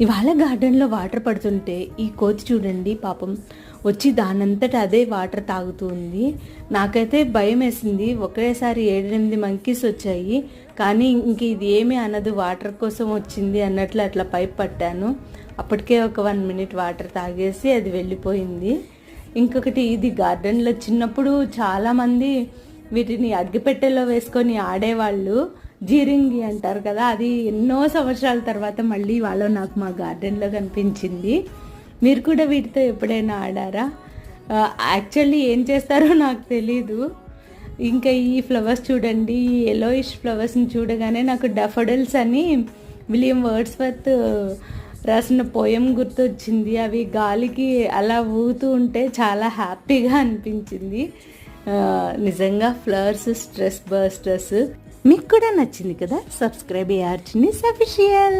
ఇవాళ గార్డెన్లో వాటర్ పడుతుంటే ఈ కోతి చూడండి పాపం వచ్చి దానంతట అదే వాటర్ తాగుతూ ఉంది. నాకైతే భయం వేసింది. ఒకేసారి 7-8 మంకీస్ వచ్చాయి, కానీ ఇంక ఇది ఏమీ అనదు, వాటర్ కోసం వచ్చింది అన్నట్లు అట్లా పైప్ పట్టాను. అప్పటికే ఒక 1 మినిట్ వాటర్ తాగేసి అది వెళ్ళిపోయింది. ఇంకొకటి, ఇది గార్డెన్లో చిన్నప్పుడు చాలామంది వీటిని అగ్గిపెట్టెలో వేసుకొని ఆడేవాళ్ళు. జీరింగి అంటారు కదా, అది ఎన్నో సంవత్సరాల తర్వాత మళ్ళీ వాళ్ళు నాకు మా గార్డెన్లో కనిపించింది. మీరు కూడా వీటితో ఎప్పుడైనా ఆడారా? యాక్చువల్లీ ఏం చేస్తారో నాకు తెలీదు. ఇంకా ఈ ఫ్లవర్స్ చూడండి, ఈ ఎలోయిష్ ఫ్లవర్స్ని చూడగానే నాకు డఫోడిల్స్ అని విలియం వర్డ్స్వర్త్ రాసిన పోయం గుర్తొచ్చింది. అవి గాలికి అలా ఊగుతూ ఉంటే చాలా హ్యాపీగా అనిపించింది. నిజంగా ఫ్లవర్స్ స్ట్రెస్ బస్టర్స్. మీకు కూడా నచ్చింది కదా? Subscribe ARchnews Official.